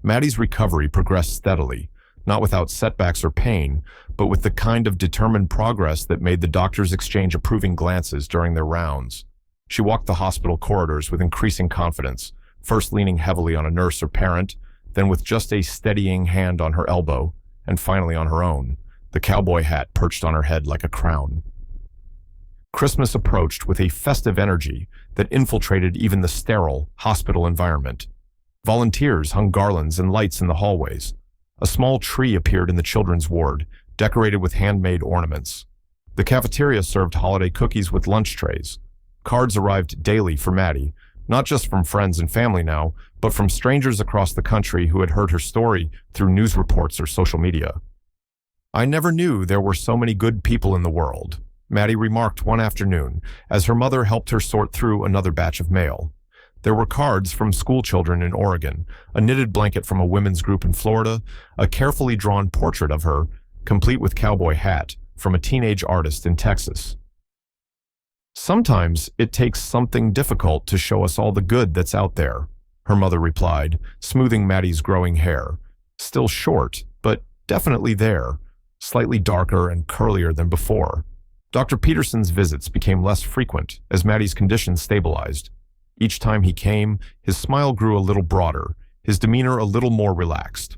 Maddie's recovery progressed steadily, not without setbacks or pain, but with the kind of determined progress that made the doctors exchange approving glances during their rounds. She walked the hospital corridors with increasing confidence, first leaning heavily on a nurse or parent, then with just a steadying hand on her elbow, and finally on her own, the cowboy hat perched on her head like a crown. Christmas approached with a festive energy that infiltrated even the sterile hospital environment. Volunteers hung garlands and lights in the hallways. A small tree appeared in the children's ward, decorated with handmade ornaments. The cafeteria served holiday cookies with lunch trays. Cards arrived daily for Maddie, not just from friends and family now, but from strangers across the country who had heard her story through news reports or social media. "I never knew there were so many good people in the world," Maddie remarked one afternoon as her mother helped her sort through another batch of mail. There were cards from school children in Oregon, a knitted blanket from a women's group in Florida, a carefully drawn portrait of her, complete with cowboy hat, from a teenage artist in Texas. "Sometimes it takes something difficult to show us all the good that's out there," her mother replied, smoothing Maddie's growing hair. Still short, but definitely there, slightly darker and curlier than before. Dr. Peterson's visits became less frequent as Maddie's condition stabilized. Each time he came, his smile grew a little broader, his demeanor a little more relaxed.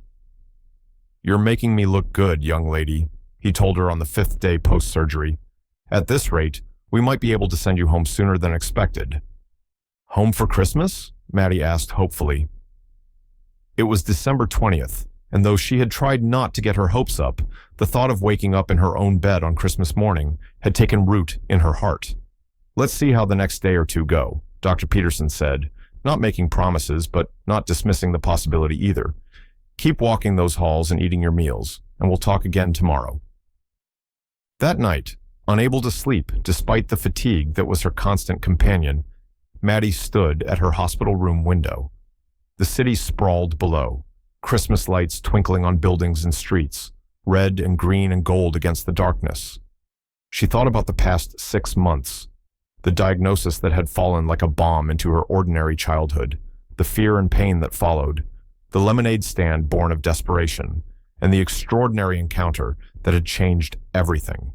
"You're making me look good, young lady," he told her on the 5th day post-surgery. "At this rate, we might be able to send you home sooner than expected." "Home for Christmas?" Maddie asked hopefully. It was December 20th, and though she had tried not to get her hopes up, the thought of waking up in her own bed on Christmas morning had taken root in her heart. "Let's see how the next day or two go," Dr. Peterson said, not making promises but not dismissing the possibility either. "Keep walking those halls and eating your meals, and we'll talk again tomorrow." That night, unable to sleep despite the fatigue that was her constant companion, Maddie stood at her hospital room window. The city sprawled below, Christmas lights twinkling on buildings and streets, red and green and gold against the darkness. She thought about the past 6 months, the diagnosis that had fallen like a bomb into her ordinary childhood, the fear and pain that followed, the lemonade stand born of desperation, and the extraordinary encounter that had changed everything.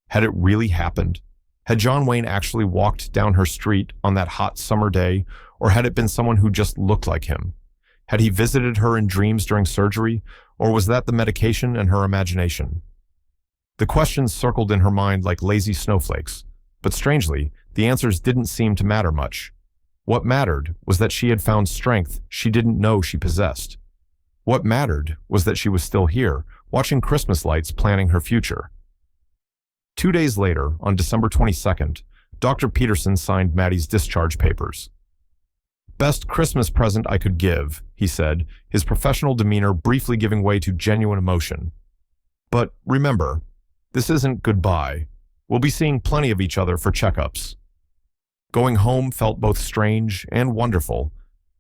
Had it really happened? Had John Wayne actually walked down her street on that hot summer day, or had it been someone who just looked like him? Had he visited her in dreams during surgery, or was that the medication and her imagination? The questions circled in her mind like lazy snowflakes, but strangely, the answers didn't seem to matter much. What mattered was that she had found strength she didn't know she possessed. What mattered was that she was still here, watching Christmas lights planning her future. 2 days later, on December 22nd, Dr. Peterson signed Maddie's discharge papers. "Best Christmas present I could give," he said, his professional demeanor briefly giving way to genuine emotion. "But remember, this isn't goodbye. We'll be seeing plenty of each other for checkups." Going home felt both strange and wonderful.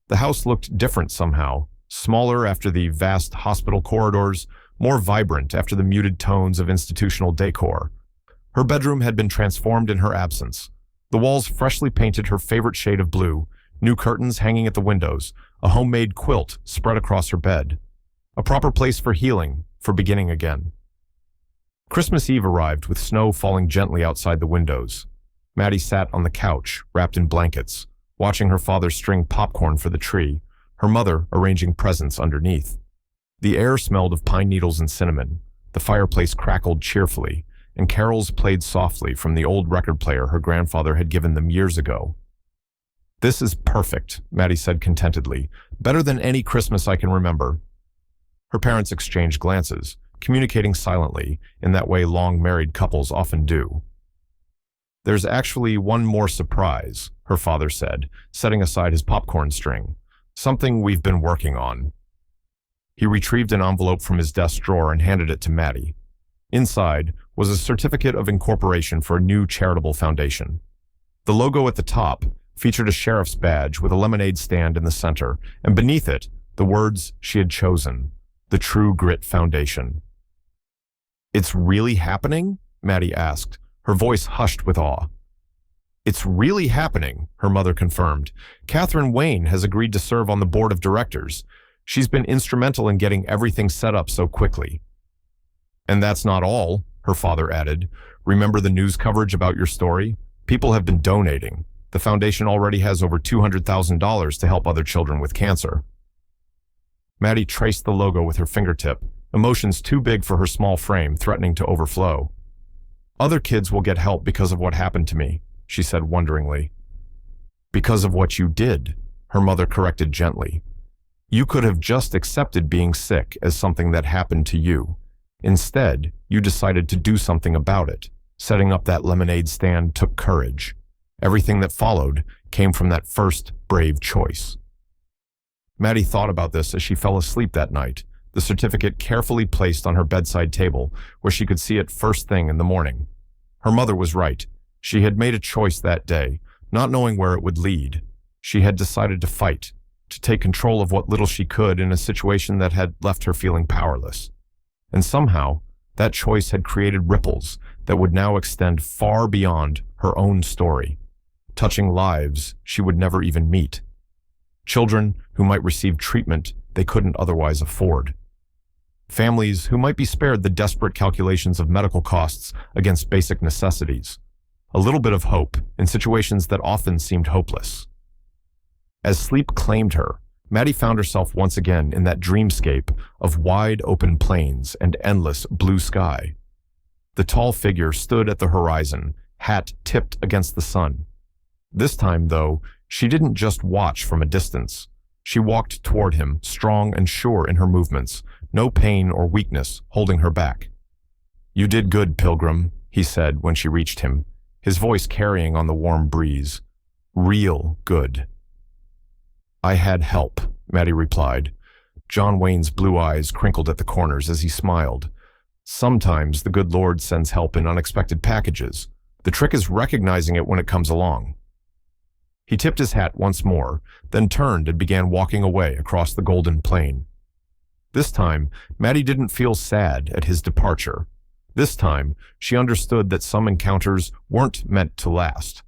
The house looked different somehow, smaller after the vast hospital corridors, more vibrant after the muted tones of institutional decor. Her bedroom had been transformed in her absence. The walls freshly painted her favorite shade of blue, new curtains hanging at the windows, a homemade quilt spread across her bed. A proper place for healing, for beginning again. Christmas Eve arrived with snow falling gently outside the windows. Maddie sat on the couch, wrapped in blankets, watching her father string popcorn for the tree, her mother arranging presents underneath. The air smelled of pine needles and cinnamon. The fireplace crackled cheerfully, and carols played softly from the old record player her grandfather had given them years ago. "This is perfect," Maddie said contentedly. "Better than any Christmas I can remember." Her parents exchanged glances, communicating silently, in that way long married couples often do. "There's actually one more surprise," her father said, setting aside his popcorn string. "Something we've been working on." He retrieved an envelope from his desk drawer and handed it to Maddie. Inside was a certificate of incorporation for a new charitable foundation. The logo at the top featured a sheriff's badge with a lemonade stand in the center, and beneath it, the words she had chosen, the True Grit Foundation. "It's really happening?" Maddie asked, her voice hushed with awe. "It's really happening," her mother confirmed. "Catherine Wayne has agreed to serve on the board of directors. She's been instrumental in getting everything set up so quickly." "And that's not all," her father added. "Remember the news coverage about your story? People have been donating. The foundation already has over $200,000 to help other children with cancer." Maddie traced the logo with her fingertip, emotions too big for her small frame threatening to overflow. "Other kids will get help because of what happened to me," she said wonderingly. "Because of what you did," her mother corrected gently. "You could have just accepted being sick as something that happened to you. Instead, you decided to do something about it. Setting up that lemonade stand took courage. Everything that followed came from that first brave choice." Maddie thought about this as she fell asleep that night, the certificate carefully placed on her bedside table where she could see it first thing in the morning. Her mother was right. She had made a choice that day, not knowing where it would lead. She had decided to fight, to take control of what little she could in a situation that had left her feeling powerless. And somehow, that choice had created ripples that would now extend far beyond her own story, touching lives she would never even meet. Children who might receive treatment they couldn't otherwise afford. families who might be spared the desperate calculations of medical costs against basic necessities. A little bit of hope in situations that often seemed hopeless. As sleep claimed her, Maddie found herself once again in that dreamscape of wide open plains and endless blue sky. The tall figure stood at the horizon, hat tipped against the sun. This time, though, she didn't just watch from a distance. She walked toward him, strong and sure in her movements, no pain or weakness holding her back. "You did good, Pilgrim," he said when she reached him, his voice carrying on the warm breeze. "Real good." "I had help," Maddie replied. John Wayne's blue eyes crinkled at the corners as he smiled. "Sometimes the good Lord sends help in unexpected packages. The trick is recognizing it when it comes along." He tipped his hat once more, then turned and began walking away across the golden plain. This time, Maddie didn't feel sad at his departure. This time, she understood that some encounters weren't meant to last.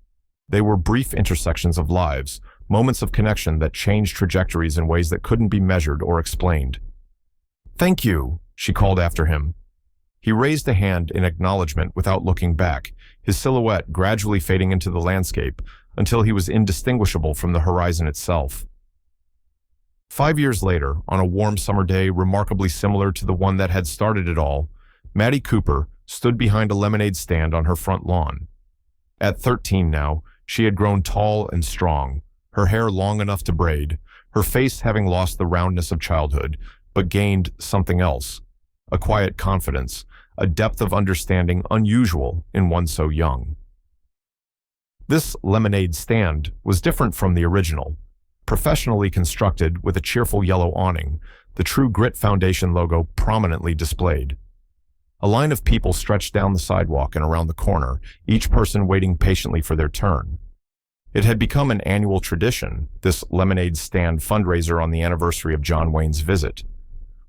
They were brief intersections of lives, moments of connection that changed trajectories in ways that couldn't be measured or explained. "Thank you," she called after him. He raised a hand in acknowledgement without looking back, his silhouette gradually fading into the landscape until he was indistinguishable from the horizon itself. 5 years later, on a warm summer day remarkably similar to the one that had started it all, Maddie Cooper stood behind a lemonade stand on her front lawn. At 13 now, she had grown tall and strong, her hair long enough to braid, her face having lost the roundness of childhood, but gained something else, a quiet confidence, a depth of understanding unusual in one so young. This lemonade stand was different from the original. Professionally constructed with a cheerful yellow awning, the True Grit Foundation logo prominently displayed. A line of people stretched down the sidewalk and around the corner, each person waiting patiently for their turn. It had become an annual tradition, this lemonade stand fundraiser on the anniversary of John Wayne's visit.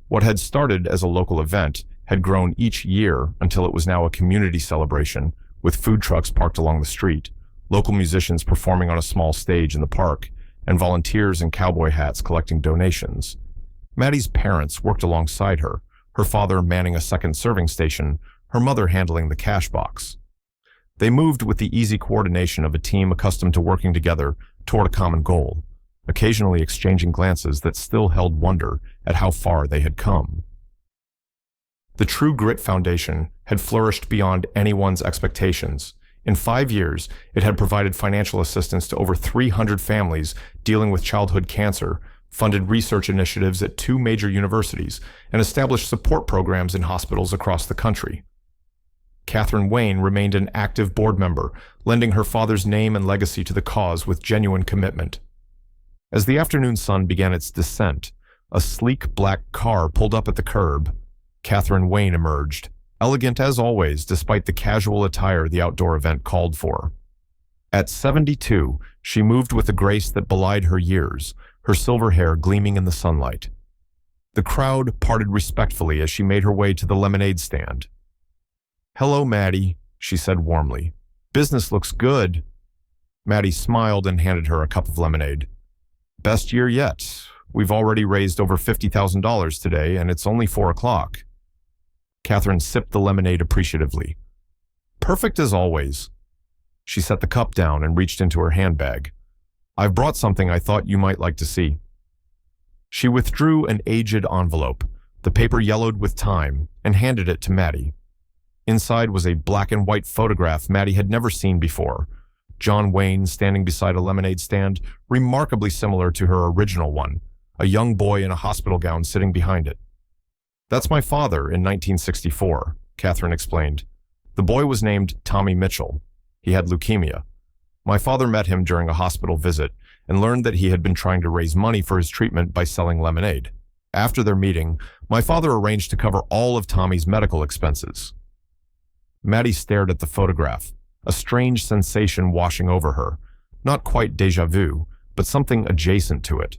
What had started as a local event had grown each year until it was now a community celebration, with food trucks parked along the street, local musicians performing on a small stage in the park, and volunteers in cowboy hats collecting donations. Maddie's parents worked alongside her, her father manning a second serving station, her mother handling the cash box. They moved with the easy coordination of a team accustomed to working together toward a common goal, occasionally exchanging glances that still held wonder at how far they had come. The True Grit Foundation had flourished beyond anyone's expectations. In 5 years, it had provided financial assistance to over 300 families dealing with childhood cancer, funded research initiatives at 2 major universities, and established support programs in hospitals across the country. Catherine Wayne remained an active board member, lending her father's name and legacy to the cause with genuine commitment. As the afternoon sun began its descent, a sleek black car pulled up at the curb. Catherine Wayne emerged, elegant as always despite the casual attire the outdoor event called for. At 72, she moved with a grace that belied her years, her silver hair gleaming in the sunlight. The crowd parted respectfully as she made her way to the lemonade stand. "Hello, Maddie," she said warmly. "Business looks good." Maddie smiled and handed her a cup of lemonade. "Best year yet. We've already raised over $50,000 today, and it's only 4 o'clock. Catherine sipped the lemonade appreciatively. "Perfect as always." She set the cup down and reached into her handbag. "I've brought something I thought you might like to see." She withdrew an aged envelope, the paper yellowed with time, and handed it to Maddie. Inside was a black and white photograph Maddie had never seen before. John Wayne standing beside a lemonade stand, remarkably similar to her original one, a young boy in a hospital gown sitting behind it. "That's my father in 1964, Catherine explained. "The boy was named Tommy Mitchell. He had leukemia. My father met him during a hospital visit and learned that he had been trying to raise money for his treatment by selling lemonade. After their meeting, my father arranged to cover all of Tommy's medical expenses." Maddie stared at the photograph, a strange sensation washing over her, not quite déjà vu, but something adjacent to it.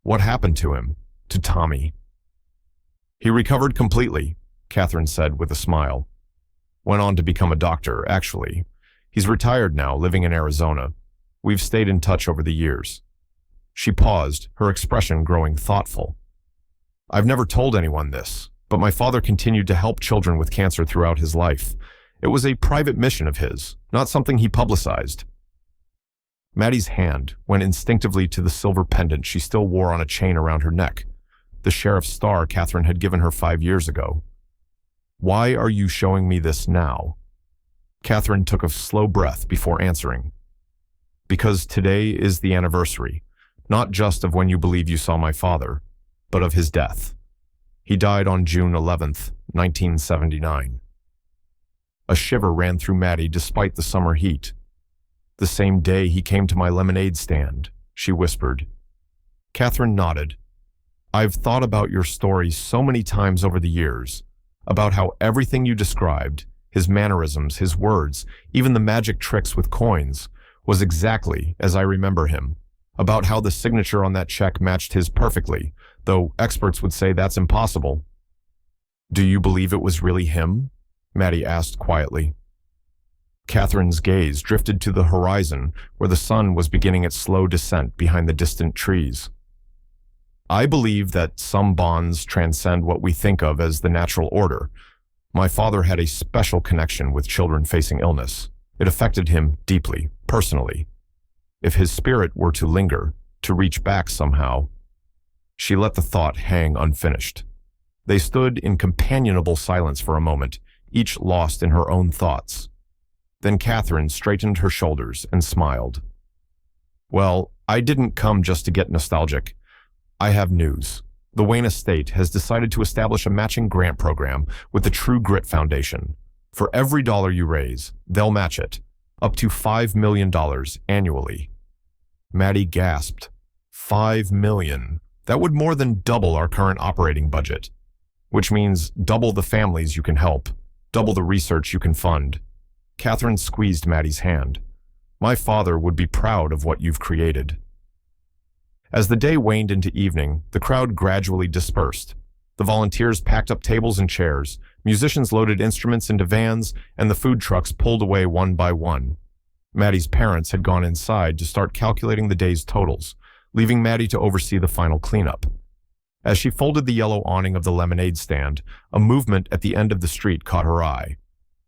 What happened to him? To Tommy? "He recovered completely," Catherine said with a smile. "Went on to become a doctor, actually. He's retired now, living in Arizona. We've stayed in touch over the years." She paused, her expression growing thoughtful. "I've never told anyone this, But my father continued to help children with cancer throughout his life. It was a private mission of his, not something he publicized. Maddie's hand went instinctively to the silver pendant she still wore on a chain around her neck, the sheriff's star Catherine had given her 5 years ago. Why are you showing me this now? Catherine took a slow breath before answering. Because today is the anniversary, not just of when you believe you saw my father, but of his death. He died on June 11th, 1979. A shiver ran through Maddie despite the summer heat. The same day he came to my lemonade stand, she whispered. Catherine nodded. I've thought about your story so many times over the years, about how everything you described, his mannerisms, his words, even the magic tricks with coins, was exactly as I remember him, about how the signature on that check matched his perfectly, though experts would say that's impossible. Do you believe it was really him? Maddie asked quietly. Catherine's gaze drifted to the horizon where the sun was beginning its slow descent behind the distant trees. I believe that some bonds transcend what we think of as the natural order. My father had a special connection with children facing illness. It affected him deeply, personally. If his spirit were to linger, to reach back somehow. She let the thought hang unfinished. They stood in companionable silence for a moment, each lost in her own thoughts. Then Catherine straightened her shoulders and smiled. Well, I didn't come just to get nostalgic. I have news. The Wayne estate has decided to establish a matching grant program with the True Grit Foundation. For every dollar you raise, they'll match it, up to $5 million annually. Maddie gasped. $5 million. That would more than double our current operating budget, which means double the families you can help, double the research you can fund. Catherine squeezed Maddie's hand. My father would be proud of what you've created. As the day waned into evening, the crowd gradually dispersed. The volunteers packed up tables and chairs, musicians loaded instruments into vans, and the food trucks pulled away one by one. Maddie's parents had gone inside to start calculating the day's totals, leaving Maddie to oversee the final cleanup. As she folded the yellow awning of the lemonade stand, a movement at the end of the street caught her eye.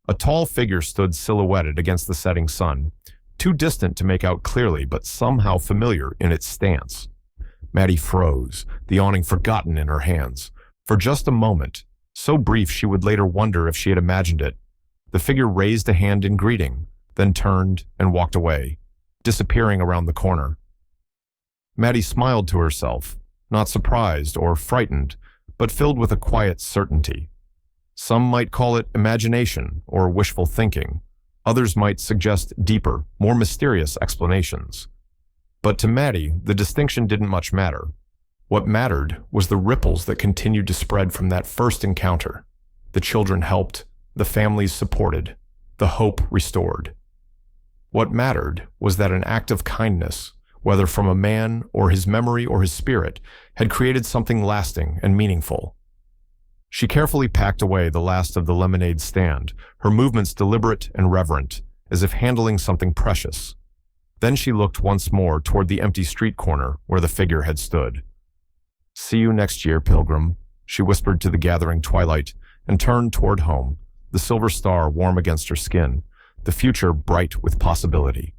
A tall figure stood silhouetted against the setting sun, too distant to make out clearly but somehow familiar in its stance. Maddie froze, the awning forgotten in her hands. For just a moment, so brief she would later wonder if she had imagined it, the figure raised a hand in greeting, then turned and walked away, disappearing around the corner. Maddie smiled to herself, not surprised or frightened, but filled with a quiet certainty. Some might call it imagination or wishful thinking. Others might suggest deeper, more mysterious explanations. But to Maddie, the distinction didn't much matter. What mattered was the ripples that continued to spread from that first encounter. The children helped, the families supported, the hope restored. What mattered was that an act of kindness, whether from a man or his memory or his spirit, had created something lasting and meaningful. She carefully packed away the last of the lemonade stand, her movements deliberate and reverent, as if handling something precious. Then she looked once more toward the empty street corner where the figure had stood. See you next year, Pilgrim, she whispered to the gathering twilight, and turned toward home, the silver star warm against her skin, the future bright with possibility.